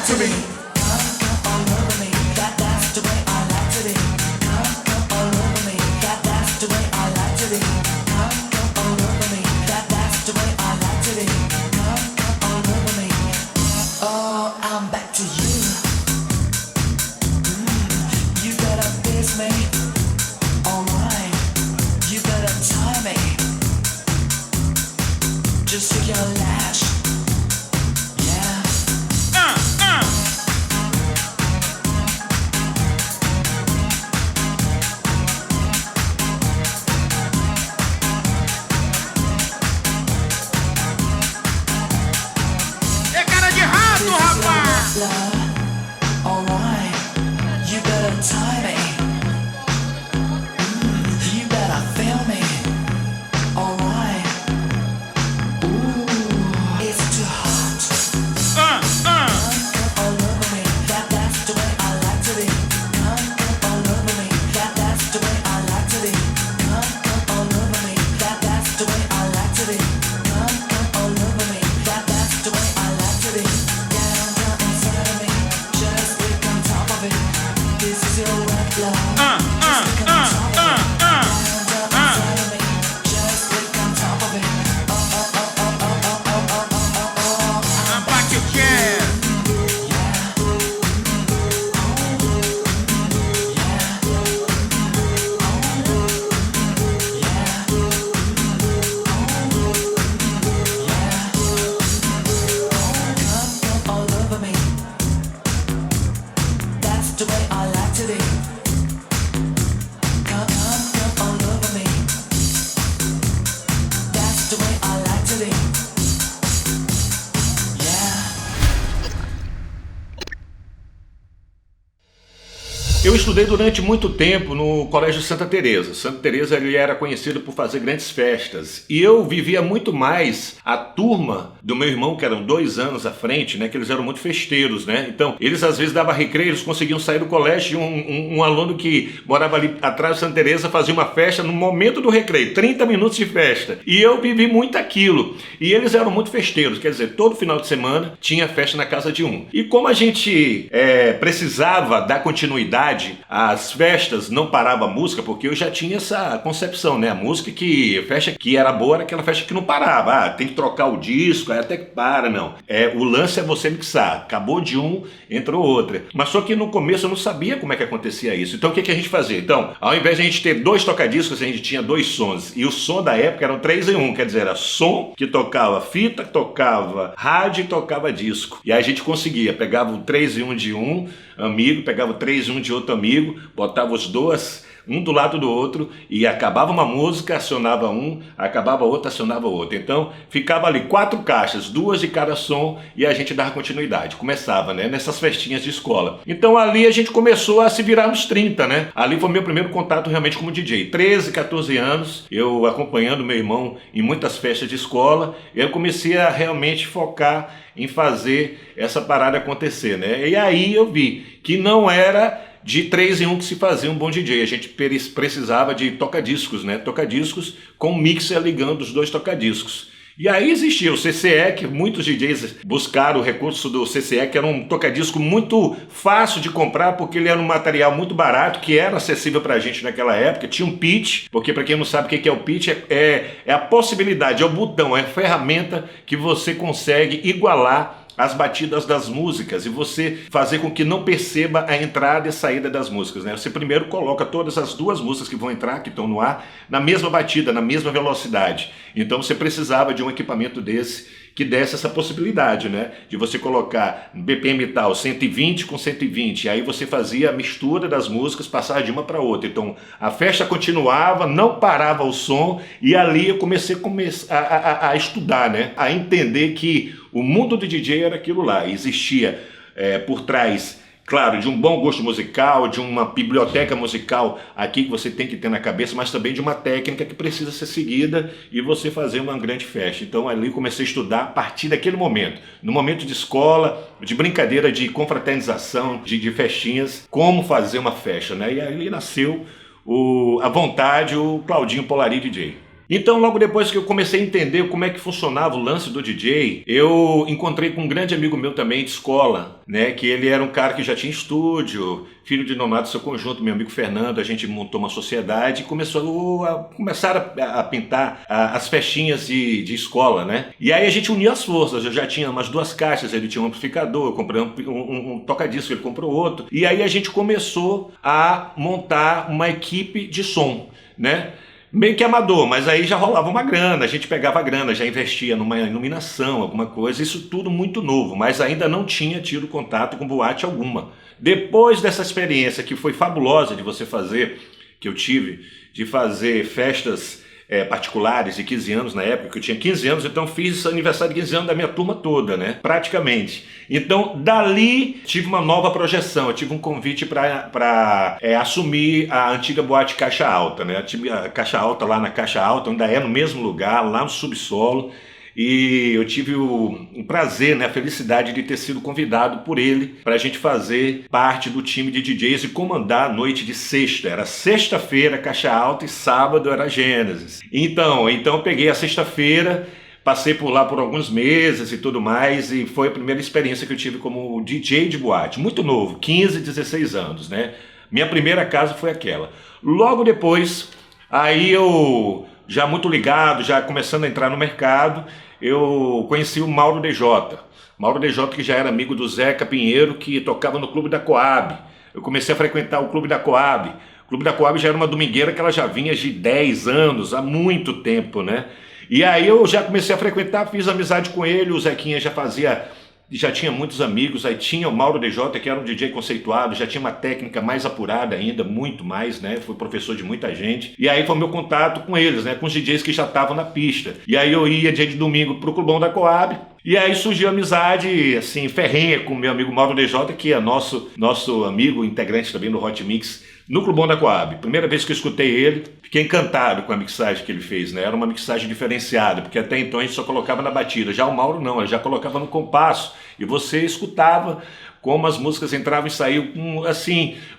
to be. Just take your lash, yeah. É cara de rato, rapaz! Alright, you better tie me. You better feel me. Alright. Ooh, it's too hot. Come all over me. That's the way I like to be. Come all over me. That's the way I like to be. Come all over me. That's the way I like to be. Come all over me. That's the way I like to be. Down inside of me. Just lick on top of it. This is your wet love. Just lick on top of it. Down inside of me. Just lick on top of it. Bate o quê? Come all over me. That's the way I like to be. Come all over me. That's the way I like to be. Yeah. Eu estudei durante muito tempo no Colégio Santa Teresa. Santa Teresa ele era conhecido por fazer grandes festas. E eu vivia muito mais a turma do meu irmão, que eram 2 anos à frente, né? Que eles eram muito festeiros, né? Então, eles às vezes davam recreio, eles conseguiam sair do colégio. Um aluno que morava ali atrás de Santa Teresa fazia uma festa no momento do recreio, 30 minutos de festa. E eu vivi muito aquilo. E eles eram muito festeiros, quer dizer, todo final de semana tinha festa na casa de um. E como a gente precisava dar continuidade às festas, não parava a música, porque eu já tinha essa concepção, né? A música a festa que era boa era aquela festa que não parava. Ah, tem que trocar o disco, aí até que para, não. O lance é você mixar. Acabou de um, entrou outra. Mas só que no começo eu não sabia como é que acontecia isso. Então o que a gente fazia? Então, ao invés de a gente ter 2 tocadiscos, a gente tinha 2 sons. E o som da época era 3 em 1, quer dizer, era som que tocava fita, tocava rádio e tocava disco. E aí a gente conseguia, pegava o 3 em 1 de um amigo, pegava o 3 em 1 de outro amigo, botava os 2, um do lado do outro, e acabava uma música, acionava um, acabava outra, acionava outro. Então ficava ali 4 caixas, 2 de cada som, e a gente dava continuidade. Começava, né, nessas festinhas de escola. Então ali a gente começou a se virar nos 30, né? Ali foi meu primeiro contato realmente como DJ. 13, 14 anos, eu acompanhando meu irmão em muitas festas de escola, eu comecei a realmente focar em fazer essa parada acontecer, né? E aí eu vi que não era de 3 em 1 que se fazia um bom DJ. A gente precisava de toca-discos, né? Toca-discos com mixer ligando os 2 toca-discos. E aí existia o CCE, que muitos DJs buscaram o recurso do CCE, que era um toca-disco muito fácil de comprar, porque ele era um material muito barato, que era acessível pra gente naquela época. Tinha um pitch, porque pra quem não sabe o que é o pitch, é a possibilidade, é o botão, é a ferramenta que você consegue igualar as batidas das músicas e você fazer com que não perceba a entrada e saída das músicas, né? Você primeiro coloca todas as 2 músicas que vão entrar, que estão no ar, na mesma batida, na mesma velocidade. Então você precisava de um equipamento desse que desse essa possibilidade, né? De você colocar BPM tal, 120 com 120, e aí você fazia a mistura das músicas, passar de uma para outra. Então a festa continuava, não parava o som, e ali eu comecei a estudar, né? A entender que o mundo do DJ era aquilo lá, existia por trás, claro, de um bom gosto musical, de uma biblioteca musical aqui que você tem que ter na cabeça, mas também de uma técnica que precisa ser seguida e você fazer uma grande festa. Então ali comecei a estudar a partir daquele momento, no momento de escola, de brincadeira, de confraternização, de festinhas, como fazer uma festa, né? E ali nasceu a vontade, o Claudinho Polari DJ. Então, logo depois que eu comecei a entender como é que funcionava o lance do DJ, eu encontrei com um grande amigo meu também de escola, né, que ele era um cara que já tinha estúdio, filho de Nonato Seu Conjunto, meu amigo Fernando. A gente montou uma sociedade e começaram a pintar as festinhas de escola, né? E aí a gente uniu as forças. Eu já tinha umas 2 caixas, ele tinha um amplificador, eu comprei um toca-disco, ele comprou outro. E aí a gente começou a montar uma equipe de som, né? Meio que amador, mas aí já rolava uma grana, a gente pegava a grana, já investia numa iluminação, alguma coisa, isso tudo muito novo, mas ainda não tinha tido contato com boate alguma. Depois dessa experiência que foi fabulosa de você fazer, que eu tive, de fazer festas particulares de 15 anos na época, que eu tinha 15 anos, então fiz aniversário de 15 anos da minha turma toda, né? Praticamente. Então, dali, tive uma nova projeção, eu tive um convite para assumir a antiga boate Caixa Alta, né? A Caixa Alta lá na Caixa Alta, ainda é no mesmo lugar, lá no subsolo, e eu tive o prazer, né, a felicidade de ter sido convidado por ele para a gente fazer parte do time de DJs e comandar a noite de sexta. Era sexta-feira, Caixa Alta, e sábado era Gênesis. Então eu peguei a sexta-feira, passei por lá por alguns meses e tudo mais, e foi a primeira experiência que eu tive como DJ de boate. Muito novo, 15, 16 anos, né? Minha primeira casa foi aquela. Logo depois, aí eu, já muito ligado, já começando a entrar no mercado, eu conheci o Mauro DJ. Mauro DJ, que já era amigo do Zeca Pinheiro, que tocava no Clube da Coab. Eu comecei a frequentar o Clube da Coab. O Clube da Coab já era uma domingueira que ela já vinha de 10 anos, há muito tempo, né? E aí eu já comecei a frequentar, fiz amizade com ele, o Zequinha já tinha muitos amigos, aí tinha o Mauro DJ, que era um DJ conceituado, já tinha uma técnica mais apurada ainda, muito mais, né? Foi professor de muita gente. E aí foi meu contato com eles, né? Com os DJs que já estavam na pista. E aí eu ia dia de domingo pro Clubão da Coab, e aí surgiu a amizade, assim, ferrenha com o meu amigo Mauro DJ, que é nosso amigo, integrante também do Hot Mix, no Clubão da Coab. Primeira vez que eu escutei ele, fiquei encantado com a mixagem que ele fez, né? Era uma mixagem diferenciada, porque até então a gente só colocava na batida. Já o Mauro não, ele já colocava no compasso, e você escutava como as músicas entravam e saíam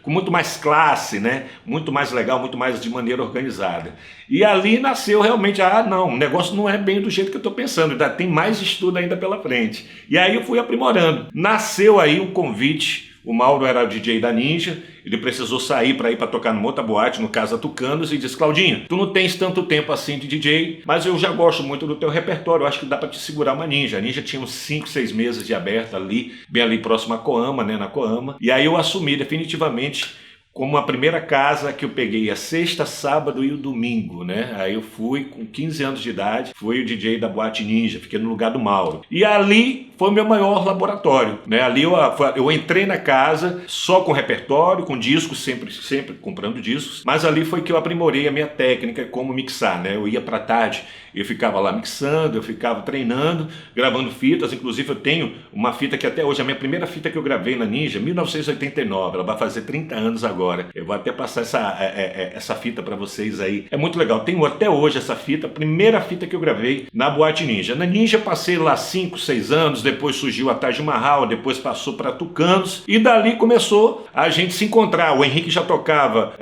com muito mais classe, né? Muito mais legal, muito mais de maneira organizada. E ali nasceu realmente, não, o negócio não é bem do jeito que eu estou pensando, ainda tem mais estudo ainda pela frente. E aí eu fui aprimorando. Nasceu aí um convite. O Mauro era o DJ da Ninja, ele precisou sair para ir para tocar numa outra boate, no Casa Tucanos, e disse: Claudinho, tu não tens tanto tempo assim de DJ, mas eu já gosto muito do teu repertório, eu acho que dá para te segurar uma Ninja. A Ninja tinha uns 5, 6 meses de aberta ali, bem ali próximo à Coama, né, na Coama, e aí eu assumi definitivamente como a primeira casa que eu peguei a sexta, sábado e o domingo, né? Aí eu fui com 15 anos de idade, fui o DJ da Boate Ninja, fiquei no lugar do Mauro. E ali foi o meu maior laboratório, né? Ali eu entrei na casa só com repertório, com discos, sempre comprando discos, mas ali foi que eu aprimorei a minha técnica como mixar, né? Eu ia pra tarde, eu ficava lá mixando, eu ficava treinando, gravando fitas. Inclusive eu tenho uma fita que até hoje, a minha primeira fita que eu gravei na Ninja, 1989, ela vai fazer 30 anos agora. Eu vou até passar essa fita para vocês aí. É muito legal, tenho até hoje essa fita, a primeira fita que eu gravei na Boate Ninja. Na Ninja passei lá 5, 6 anos, depois surgiu a Taj Mahal, depois passou para Tucanos, e dali começou a gente se encontrar. O Henrique já tocava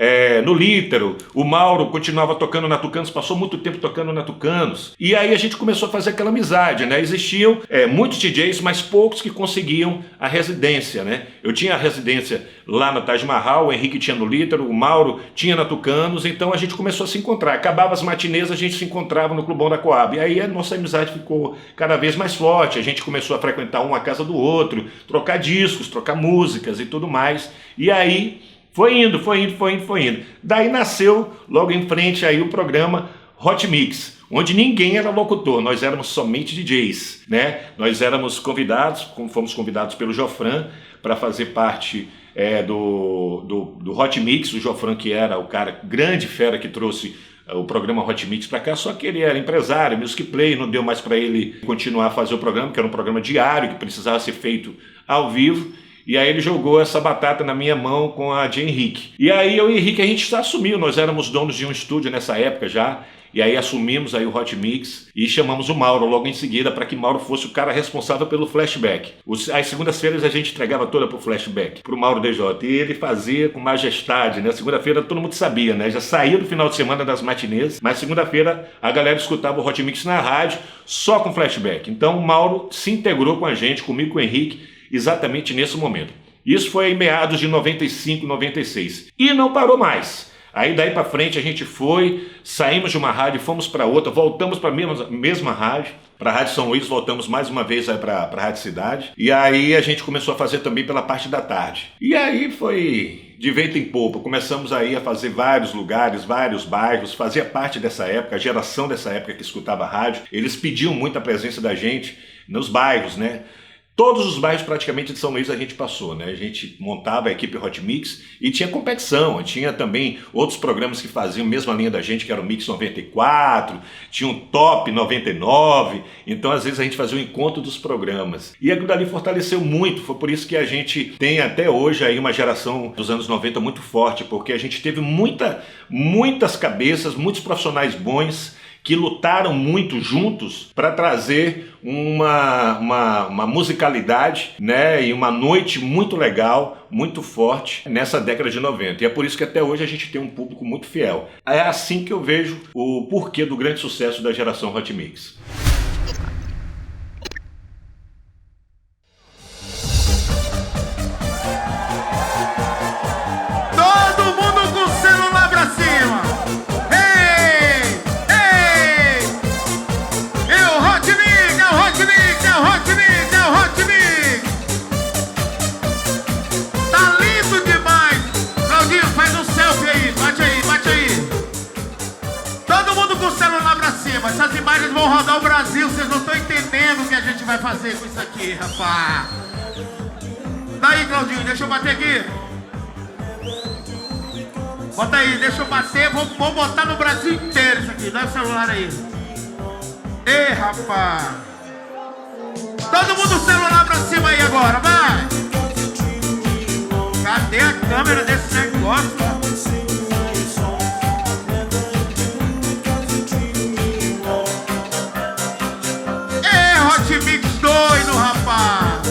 no Lítero, o Mauro continuava tocando na Tucanos, passou muito tempo tocando na Tucanos, e aí a gente começou a fazer aquela amizade, né? Existiam muitos DJs, mas poucos que conseguiam a residência, né? Eu tinha a residência lá na Taj Mahal, o Henrique tinha no Lítero, o Mauro tinha na Tucanos, então a gente começou a se encontrar. Acabava as matinês, a gente se encontrava no Clubão da Coab, e aí a nossa amizade ficou cada vez mais forte, a gente começou a frequentar um a casa do outro, trocar discos, trocar músicas e tudo mais, e aí foi indo. Daí nasceu logo em frente aí o programa Hot Mix, onde ninguém era locutor, nós éramos somente DJs, né? Nós éramos convidados, fomos convidados pelo Jofran para fazer parte do Hot Mix. O Jofran, que era o cara, grande fera, que trouxe o programa Hot Mix para cá, só que ele era empresário, music play, não deu mais para ele continuar a fazer o programa, que era um programa diário, que precisava ser feito ao vivo. E aí ele jogou essa batata na minha mão com a de Henrique. E aí eu e o Henrique, a gente assumiu, nós éramos donos de um estúdio nessa época já. E aí assumimos aí o Hot Mix e chamamos o Mauro logo em seguida para que Mauro fosse o cara responsável pelo flashback. As segundas-feiras a gente entregava toda pro flashback, pro Mauro DJ. E ele fazia com majestade, né? Segunda-feira todo mundo sabia, né? Já saía do final de semana das matinês, mas segunda-feira a galera escutava o Hot Mix na rádio só com flashback. Então o Mauro se integrou com a gente, comigo e com o Henrique, exatamente nesse momento. Isso foi em meados de 95, 96. E não parou mais. Aí daí pra frente a gente saímos de uma rádio, fomos para outra, voltamos para a mesma rádio, para a Rádio São Luís, voltamos mais uma vez para a Rádio Cidade. E aí a gente começou a fazer também pela parte da tarde. E aí foi de vento em popa, começamos aí a fazer vários lugares, vários bairros, fazia parte dessa época, a geração dessa época que escutava a rádio, eles pediam muito a presença da gente nos bairros, né? Todos os bairros praticamente de São Luís a gente passou, né? A gente montava a equipe Hot Mix e tinha competição, tinha também outros programas que faziam a mesma linha da gente, que era o Mix 94, tinha um Top 99, então às vezes a gente fazia o encontro dos programas. E aquilo dali fortaleceu muito, foi por isso que a gente tem até hoje aí uma geração dos anos 90 muito forte, porque a gente teve muitas cabeças, muitos profissionais bons, que lutaram muito juntos para trazer uma musicalidade, né, e uma noite muito legal, muito forte nessa década de 90. E é por isso que até hoje a gente tem um público muito fiel. É assim que eu vejo o porquê do grande sucesso da geração Hot Mix. Todo mundo com o celular pra cima. Ei, ei. É o Hot Mix, é o Hot Mix, é o Hot Mix, é o Hot Mix. Tá lindo demais. Claudinho, faz um selfie aí, bate aí, bate aí. Todo mundo com o celular pra cima. Essas imagens vão rodar o Brasil. Vocês não estão entendendo o que a gente vai fazer com isso aqui, rapaz. Daí, Claudinho, deixa eu bater aqui. Bota aí, deixa eu bater, vou botar no Brasil inteiro isso aqui. Dá o celular aí. Ei, rapaz. Todo mundo celular pra cima aí agora, vai. Cadê a câmera desse negócio? Ei, Hot Mix doido, rapaz.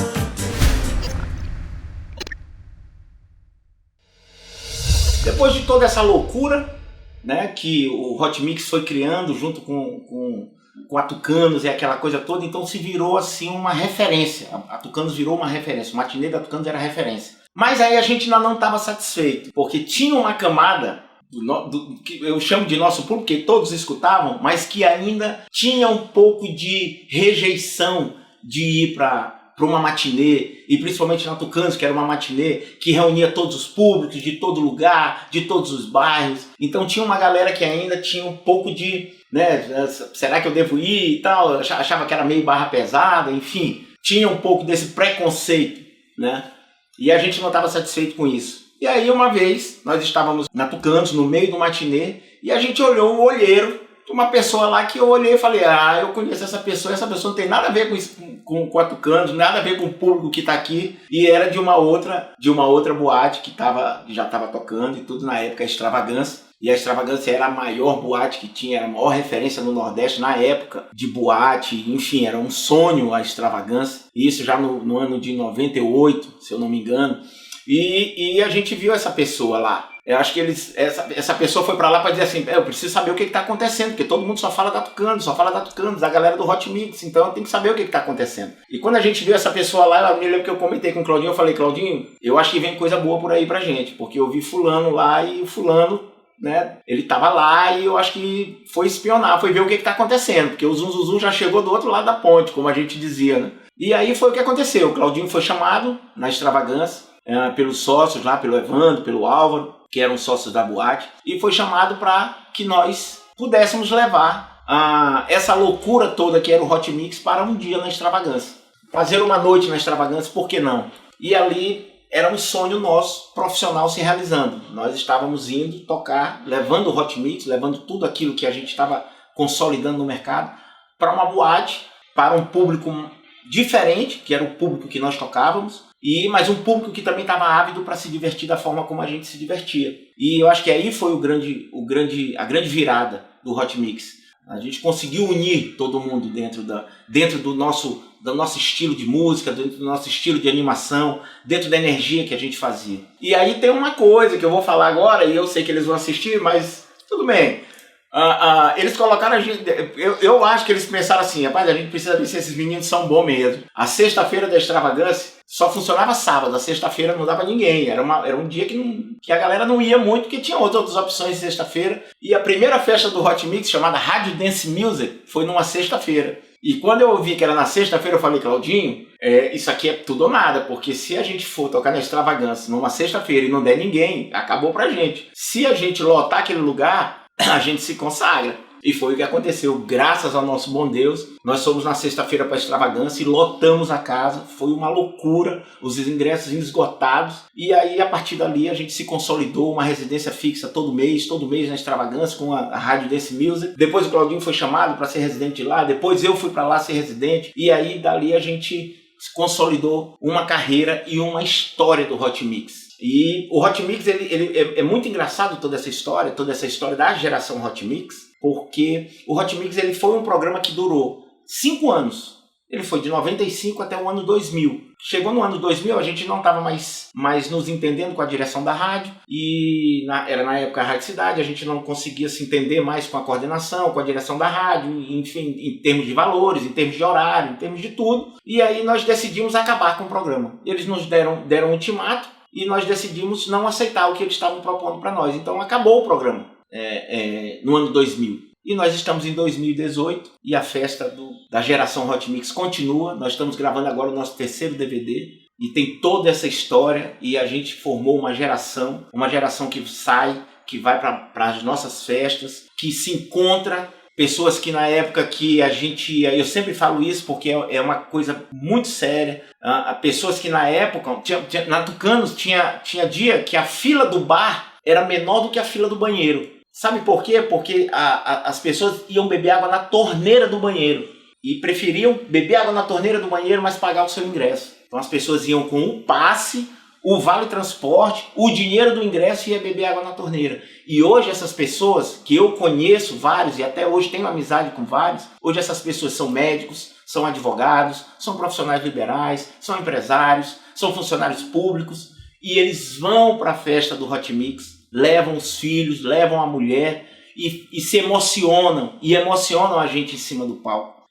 Depois de toda essa loucura, né, que o Hot Mix foi criando junto com a Tucanos e aquela coisa toda, então se virou assim uma referência. A Tucanos virou uma referência, o matinê da Tucanos era referência. Mas aí a gente ainda não estava satisfeito, porque tinha uma camada que eu chamo de nosso público, que todos escutavam, mas que ainda tinha um pouco de rejeição de ir para uma matinê, e principalmente na Tucanos, que era uma matinê que reunia todos os públicos, de todo lugar, de todos os bairros. Então tinha uma galera que ainda tinha um pouco de, né, será que eu devo ir e tal, achava que era meio barra pesada, enfim, tinha um pouco desse preconceito, né? E a gente não estava satisfeito com isso. E aí uma vez, nós estávamos na Tucanos, no meio do matinê, e a gente olhou o olheiro de uma pessoa lá que eu olhei e falei, eu conheço essa pessoa não tem nada a ver com isso, com a Tucanos, nada a ver com o público que está aqui, e era de uma outra boate que já estava tocando e tudo na época, a Extravagância, e a Extravagância era a maior boate que tinha, era a maior referência no Nordeste na época de boate, enfim, era um sonho a Extravagância, isso já no ano de 98, se eu não me engano, e a gente viu essa pessoa lá. Eu acho que essa pessoa foi pra lá pra dizer assim, eu preciso saber o que tá acontecendo, porque todo mundo só fala da Tucanos, da galera do Hot Mix, então eu tenho que saber o que tá acontecendo. E quando a gente viu essa pessoa lá, eu me lembro que eu comentei com o Claudinho, eu falei, Claudinho, eu acho que vem coisa boa por aí pra gente, porque eu vi fulano lá e o fulano, né, ele tava lá e eu acho que foi espionar, foi ver o que tá acontecendo, porque o Zum Zum Zum já chegou do outro lado da ponte, como a gente dizia, né. E aí foi o que aconteceu, o Claudinho foi chamado na Extravagância, pelos sócios lá, pelo Evandro, pelo Álvaro, que eram sócios da boate, e foi chamado para que nós pudéssemos levar essa loucura toda que era o Hot Mix para um dia na Extravagância. Fazer uma noite na Extravagância, por que não? E ali era um sonho nosso, profissional, se realizando. Nós estávamos indo tocar, levando o Hot Mix, levando tudo aquilo que a gente estava consolidando no mercado, para uma boate, para um público diferente, que era o público que nós tocávamos, mas um público que também estava ávido para se divertir da forma como a gente se divertia. E eu acho que aí foi a grande virada do Hot Mix. A gente conseguiu unir todo mundo dentro do nosso estilo de música, dentro do nosso estilo de animação, dentro da energia que a gente fazia. E aí tem uma coisa que eu vou falar agora, e eu sei que eles vão assistir, mas tudo bem. Eles colocaram a gente... Eu acho que eles pensaram assim, rapaz, a gente precisa ver se esses meninos são bons mesmo. A sexta-feira da extravagância só funcionava sábado, a sexta-feira não dava ninguém. Era um dia que a galera não ia muito, porque tinha outras opções de sexta-feira. E a primeira festa do Hot Mix, chamada Rádio Dance Music, foi numa sexta-feira. E quando eu ouvi que era na sexta-feira, eu falei, Claudinho, isso aqui é tudo ou nada, porque se a gente for tocar na extravagância numa sexta-feira e não der ninguém, acabou pra gente. Se a gente lotar aquele lugar, a gente se consagra. E foi o que aconteceu. Graças ao nosso bom Deus, nós fomos na sexta-feira para a extravagância e lotamos a casa. Foi uma loucura, os ingressos esgotados. E aí, a partir dali, a gente se consolidou, uma residência fixa todo mês na extravagância com a Rádio Dance Music. Depois o Claudinho foi chamado para ser residente de lá, depois eu fui para lá ser residente. E aí, dali, a gente se consolidou uma carreira e uma história do Hot Mix. E o Hot Mix ele é muito engraçado toda essa história da geração Hot Mix, porque o Hot Mix ele foi um programa que durou 5 anos. Ele foi de 95 até o ano 2000. Chegou no ano 2000, a gente não estava mais nos entendendo com a direção da rádio, e era na época a Rádio Cidade, a gente não conseguia se entender mais com a coordenação, com a direção da rádio, enfim, em termos de valores, em termos de horário, em termos de tudo. E aí nós decidimos acabar com o programa. Eles nos deram um ultimato, e nós decidimos não aceitar o que eles estavam propondo para nós. Então acabou o programa no ano 2000. E nós estamos em 2018 e a festa da geração Hot Mix continua. Nós estamos gravando agora o nosso 3º DVD e tem toda essa história, e a gente formou uma geração que sai, que vai para as nossas festas, que se encontra. Pessoas que na época que eu sempre falo isso porque é uma coisa muito séria, pessoas que na época, na Tucanos tinha dia que a fila do bar era menor do que a fila do banheiro. Sabe por quê? Porque as pessoas iam beber água na torneira do banheiro e preferiam beber água na torneira do banheiro, mas pagar o seu ingresso. Então as pessoas iam com o passe, o vale transporte, o dinheiro do ingresso, e ia beber água na torneira. E hoje essas pessoas, que eu conheço vários e até hoje tenho amizade com vários, hoje essas pessoas são médicos, são advogados, são profissionais liberais, são empresários, são funcionários públicos, e eles vão para a festa do Hot Mix, levam os filhos, levam a mulher e se emocionam, e emocionam a gente em cima do palco.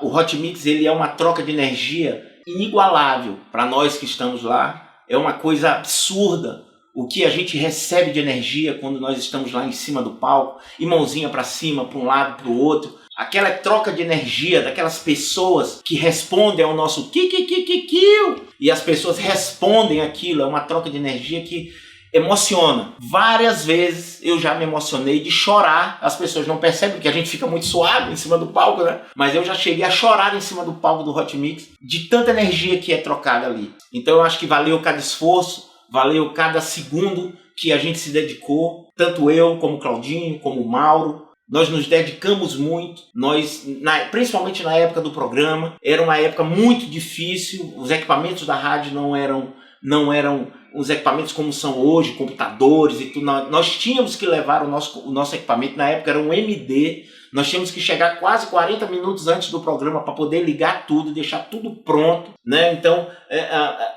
O Hot Mix ele é uma troca de energia inigualável para nós que estamos lá. É uma coisa absurda o que a gente recebe de energia quando nós estamos lá em cima do palco, e mãozinha para cima, para um lado, para o outro. Aquela troca de energia daquelas pessoas que respondem ao nosso ki-ki-ki-ki-kiu, e as pessoas respondem aquilo. É uma troca de energia que emociona. Várias vezes eu já me emocionei de chorar. As pessoas não percebem porque a gente fica muito suave em cima do palco, né? Mas eu já cheguei a chorar em cima do palco do Hot Mix, de tanta energia que é trocada ali. Então eu acho que valeu cada esforço, valeu cada segundo que a gente se dedicou. Tanto eu, como o Claudinho, como o Mauro. Nós nos dedicamos muito. Principalmente na época do programa, era uma época muito difícil. Os equipamentos da rádio não eram os equipamentos como são hoje, computadores e tudo. Nós tínhamos que levar o nosso equipamento. Na época era um MD. Nós tínhamos que chegar quase 40 minutos antes do programa para poder ligar tudo, deixar tudo pronto, né? Então,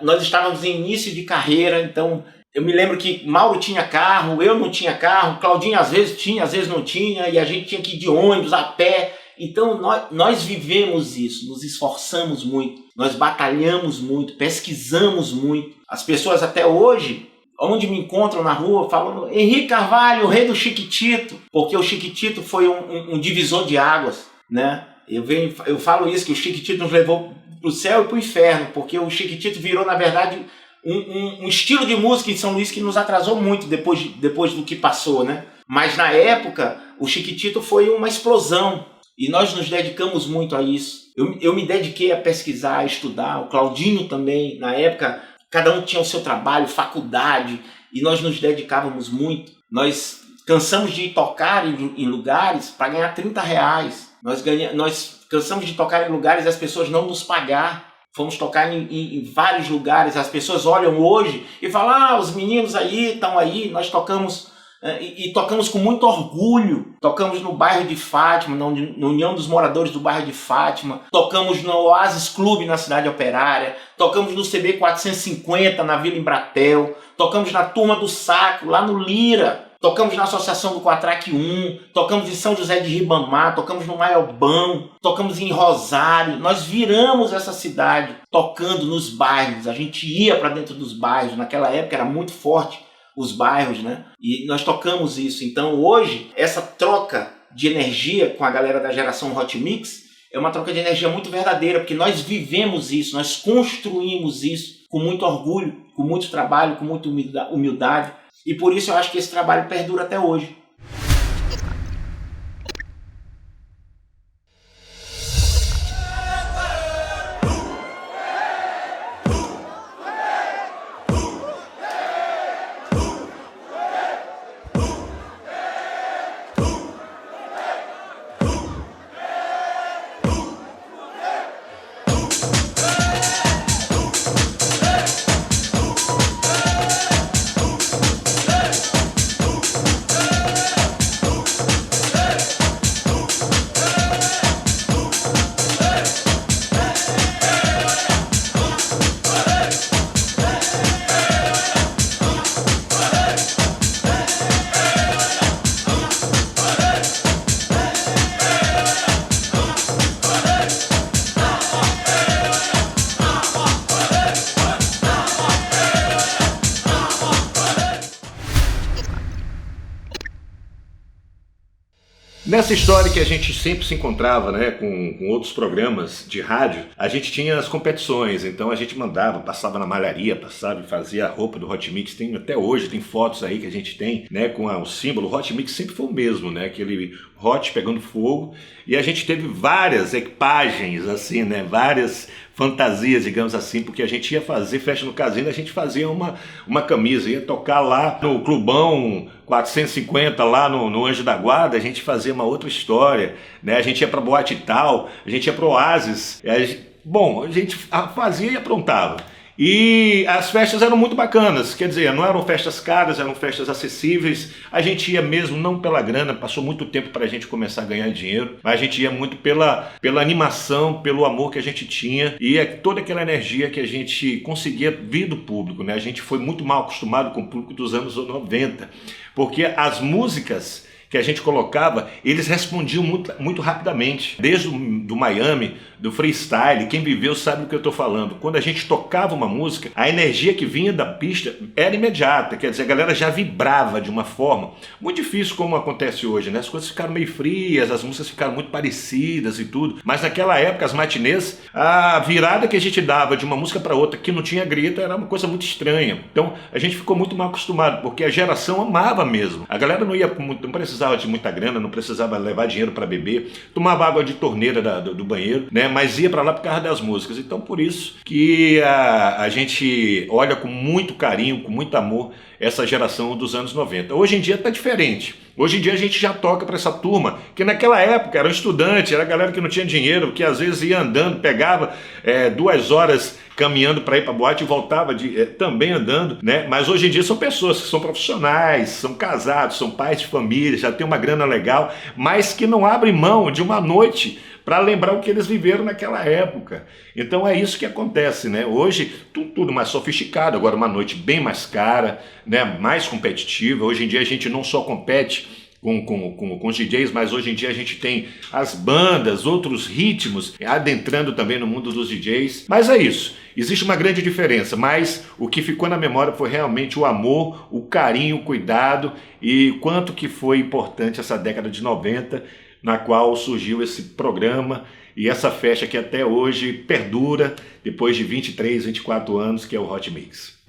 nós estávamos em início de carreira. Então, eu me lembro que Mauro tinha carro, eu não tinha carro, Claudinho às vezes tinha, às vezes não tinha, e a gente tinha que ir de ônibus, a pé. Então nós vivemos isso, nos esforçamos muito, nós batalhamos muito, pesquisamos muito. As pessoas até hoje, onde me encontram na rua, falam Henrique Carvalho, o rei do Chiquitito, porque o Chiquitito foi um divisor de águas, né? Eu falo isso, que o Chiquitito nos levou para o céu e para o inferno, porque o Chiquitito virou, na verdade, um estilo de música em São Luís que nos atrasou muito depois do que passou, né? Mas na época, o Chiquitito foi uma explosão. E nós nos dedicamos muito a isso. Eu me dediquei a pesquisar, a estudar. O Claudinho também. Na época, cada um tinha o seu trabalho, faculdade. E nós nos dedicávamos muito. Nós cansamos de tocar em lugares para ganhar R$30. Nós cansamos de tocar em lugares e as pessoas não nos pagar. Fomos tocar em vários lugares. As pessoas olham hoje e falam, os meninos aí estão aí. Nós tocamos e tocamos com muito orgulho. Tocamos no bairro de Fátima, na União dos Moradores do bairro de Fátima. Tocamos no Oasis Clube na Cidade Operária. Tocamos no CB 450 na Vila Embratel. Tocamos na Turma do Saco, lá no Lira. Tocamos na Associação do Quatraque 1, tocamos em São José de Ribamar, tocamos no Maiobão, tocamos em Rosário. Nós viramos essa cidade tocando nos bairros. A gente ia para dentro dos bairros. Naquela época era muito forte os bairros, né? E nós tocamos isso. Então hoje, essa troca de energia com a galera da geração Hot Mix é uma troca de energia muito verdadeira, porque nós vivemos isso, nós construímos isso com muito orgulho, com muito trabalho, com muita humildade. E por isso eu acho que esse trabalho perdura até hoje. Nessa história que a gente sempre se encontrava, né, com outros programas de rádio, a gente tinha as competições, então a gente mandava, passava na malharia, passava e fazia a roupa do Hot Mix. Tem, até hoje tem fotos aí que a gente tem, né, com o símbolo. O Hot Mix sempre foi o mesmo, né, aquele hot pegando fogo, e a gente teve várias equipagens, assim, né, várias fantasias, digamos assim, porque a gente ia fazer festa no casino, a gente fazia uma camisa, ia tocar lá no Clubão 450, lá no Anjo da Guarda, a gente fazia uma outra história, né? A gente ia pra Boate Tal, a gente ia pro Oasis, bom, a gente fazia e aprontava. E as festas eram muito bacanas, quer dizer, não eram festas caras, eram festas acessíveis. A gente ia mesmo não pela grana, passou muito tempo para a gente começar a ganhar dinheiro, mas a gente ia muito pela animação, pelo amor que a gente tinha e toda aquela energia que a gente conseguia vir do público, né? A gente foi muito mal acostumado com o público dos anos 90, porque as músicas que a gente colocava, eles respondiam muito rapidamente. Desde do Miami, do freestyle, quem viveu sabe do que eu estou falando. Quando a gente tocava uma música, a energia que vinha da pista era imediata, quer dizer, a galera já vibrava de uma forma muito difícil como acontece hoje, né? As coisas ficaram meio frias, as músicas ficaram muito parecidas e tudo, mas naquela época, as matinês, a virada que a gente dava de uma música para outra que não tinha grito era uma coisa muito estranha. Então, a gente ficou muito mal acostumado, porque a geração amava mesmo. A galera não precisava de muita grana, não precisava levar dinheiro para beber, tomava água de torneira do banheiro, né? Mas ia para lá por causa das músicas. Então por isso que a gente olha com muito carinho, com muito amor essa geração dos anos 90. Hoje em dia está diferente. Hoje em dia a gente já toca para essa turma, que naquela época era um estudante, era a galera que não tinha dinheiro, que às vezes ia andando, pegava 2 horas caminhando para ir para a boate e voltava também andando, né? Mas hoje em dia são pessoas que são profissionais, são casados, são pais de família, já tem uma grana legal, mas que não abrem mão de uma noite para lembrar o que eles viveram naquela época. Então é isso que acontece, né? Hoje tudo mais sofisticado, agora uma noite bem mais cara, né? Mais competitiva. Hoje em dia a gente não só compete com os DJs, mas hoje em dia a gente tem as bandas, outros ritmos, adentrando também no mundo dos DJs. Mas é isso, existe uma grande diferença, mas o que ficou na memória foi realmente o amor, o carinho, o cuidado e quanto que foi importante essa década de 90, na qual surgiu esse programa e essa festa que até hoje perdura, depois de 23, 24 anos, que é o Hot Mix.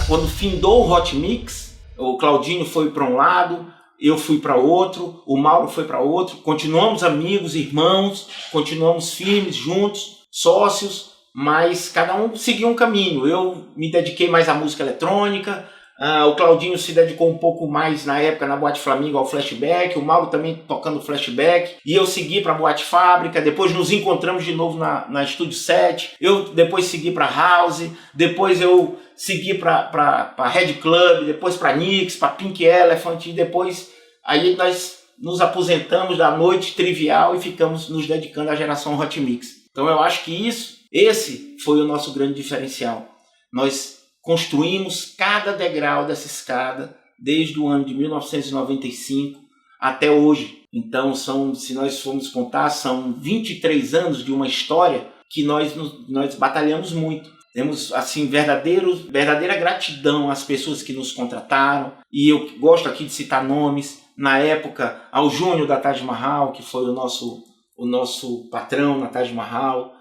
quando findou o Hot Mix, o Claudinho foi para um lado, eu fui para outro, o Mauro foi para outro, continuamos amigos, irmãos, continuamos firmes, juntos, sócios, mas cada um seguiu um caminho. Eu me dediquei mais à música eletrônica, o Claudinho se dedicou um pouco mais na época na Boate Flamingo ao flashback, o Mauro também tocando flashback, e eu segui para a Boate Fábrica, depois nos encontramos de novo na Estúdio 7, eu depois segui para House, depois eu segui para Red Club, depois para Nix, para Pink Elephant, e depois aí nós nos aposentamos da noite trivial e ficamos nos dedicando à geração Hot Mix. Então eu acho que esse foi o nosso grande diferencial. Nós construímos cada degrau dessa escada desde o ano de 1995 até hoje. Então, se nós formos contar, são 23 anos de uma história que nós batalhamos muito. Temos assim verdadeira gratidão às pessoas que nos contrataram. E eu gosto aqui de citar nomes. Na época, ao Júnior da Taj Mahal, que foi o nosso patrão na Taj Mahal.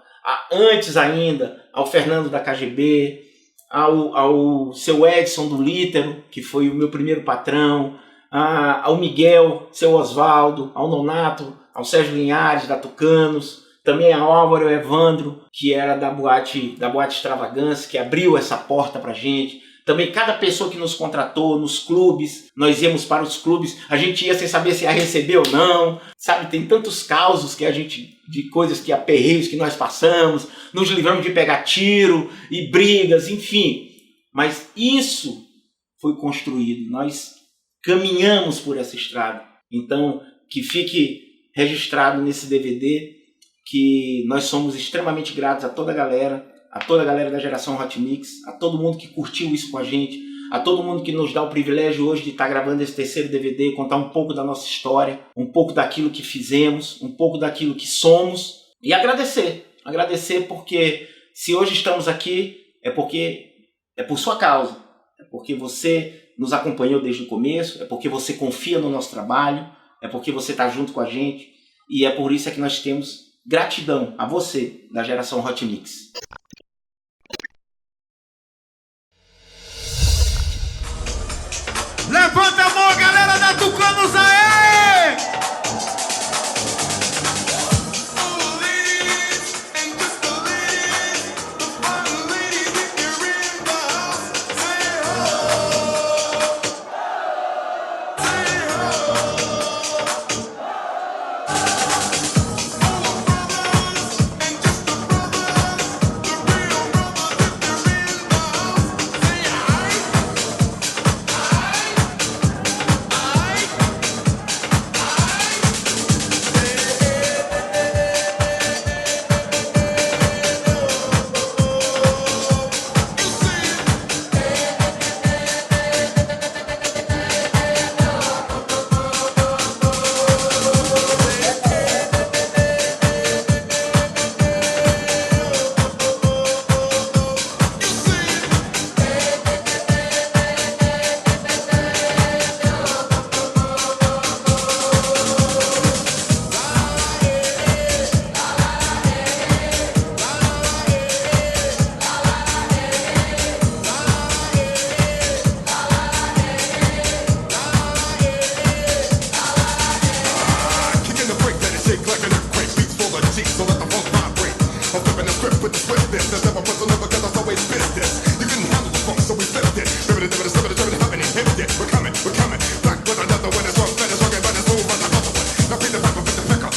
Antes ainda, ao Fernando da KGB, ao seu Edson do Lítero, que foi o meu primeiro patrão, ao Miguel, seu Osvaldo, ao Nonato, ao Sérgio Linhares, da Tucanos, também ao Álvaro Evandro, que era da Boate Extravagância, que abriu essa porta pra gente. Também cada pessoa que nos contratou nos clubes, nós íamos para os clubes, a gente ia sem saber se ia receber ou não, sabe? Tem tantos causos de coisas que aperreios que nós passamos, nos livramos de pegar tiro e brigas, enfim. Mas isso foi construído, nós caminhamos por essa estrada. Então, que fique registrado nesse DVD que nós somos extremamente gratos a toda a galera da geração Hot Mix, a todo mundo que curtiu isso com a gente, a todo mundo que nos dá o privilégio hoje de estar gravando esse terceiro DVD, contar um pouco da nossa história, um pouco daquilo que fizemos, um pouco daquilo que somos, e agradecer porque se hoje estamos aqui é por sua causa, é porque você nos acompanhou desde o começo, é porque você confia no nosso trabalho, é porque você está junto com a gente, e é por isso que nós temos gratidão a você da geração Hot Mix. Levanta a mão, galera da Tucanos, aê!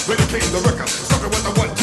Ready came the wrecker, sucker with the 1,